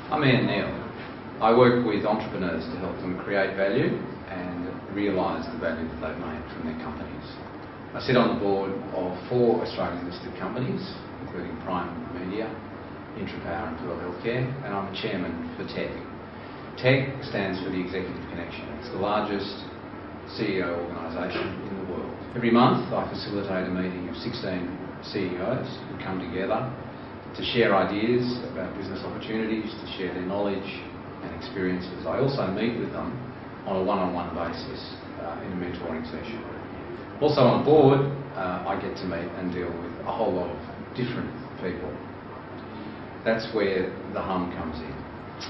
I'm Ian Neal. I work with entrepreneurs to help them create value and realise the value that they've made from their companies. I sit on the board of 4 Australian listed companies, including Prime Media, Intrapower and Pearl Healthcare, and I'm the chairman for TEC. TEC stands for the Executive Connection. It's the largest CEO organisation in the world. Every month I facilitate a meeting of 16 CEOs who come together to share ideas about business opportunities, to share their knowledge and experiences. I also meet with them on a one-on-one basis in a mentoring session. Also on the board, I get to meet and deal with a whole lot of different people. That's where the hum comes in.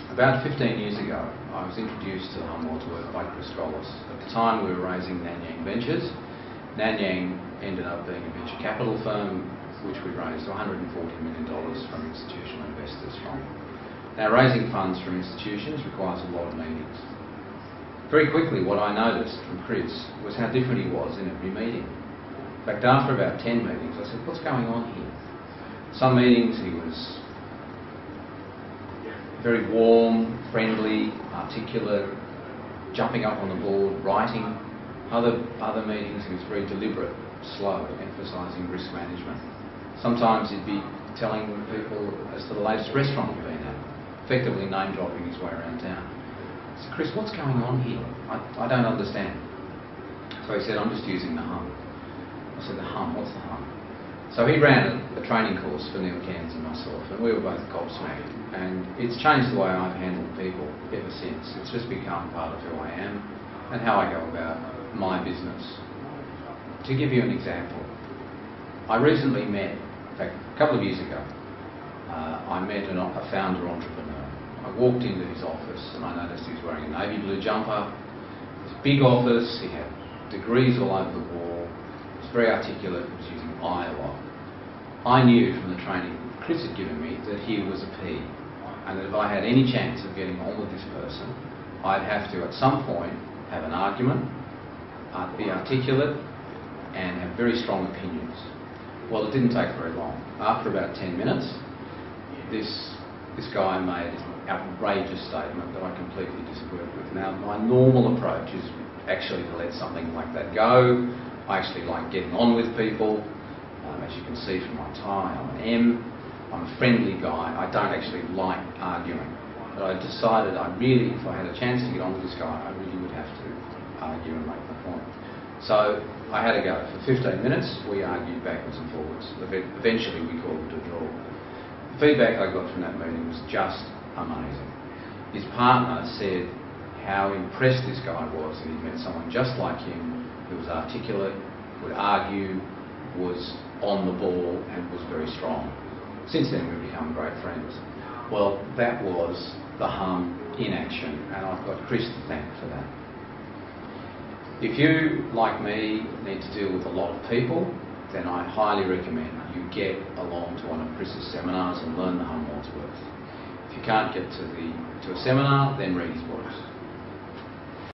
About 15 years ago, I was introduced to the hum world to work by Chris Gollis. At the time we were raising Nanyang Ventures. Nanyang ended up being a venture capital firm which we raised $140 million from institutional investors from. Now, raising funds from institutions requires a lot of meetings. Very quickly, what I noticed from Chris was how different he was in every meeting. In fact, after about 10 meetings, I said, what's going on here? Some meetings he was very warm, friendly, articulate, jumping up on the board, writing. Other meetings he was very deliberate, slow, emphasising risk management. Sometimes he'd be telling people as to the latest restaurant he'd been at, effectively name-dropping his way around town. I said, Chris, what's going on here? I don't understand. So he said, I'm just using the hum. I said, the hum? What's the hum? So he ran a training course for Neil Cairns and myself, and we were both gobsmacked. And it's changed the way I've handled people ever since. It's just become part of who I am and how I go about my business. To give you an example, I recently met, in fact, a couple of years ago, I met a founder entrepreneur. I walked into his office and I noticed he was wearing a navy blue jumper. It was a big office, he had degrees all over the wall, he was very articulate, he was using I a lot. I knew from the training Chris had given me that he was a P, and that if I had any chance of getting on with this person, I'd have to at some point have an argument, be articulate and have very strong opinions. Well, it didn't take very long. After about 10 minutes, this guy made an outrageous statement that I completely disagreed with. Now, my normal approach is actually to let something like that go. I actually like getting on with people. As you can see from my tie, I'm an M. I'm a friendly guy. I don't actually like arguing. But I decided if I had a chance to get on with this guy, I really would have to argue and make my point. So I had a go. For 15 minutes, we argued backwards and forwards. Eventually, we called it a draw. The feedback I got from that meeting was just amazing. His partner said how impressed this guy was that he'd met someone just like him, who was articulate, could argue, was on the ball, and was very strong. Since then, we've become great friends. Well, that was the hum in action, and I've got Chris to thank for that. If you, like me, need to deal with a lot of people, then I highly recommend you get along to one of Chris's seminars and learn the hum world's worth. If you can't get to a seminar, then read his books.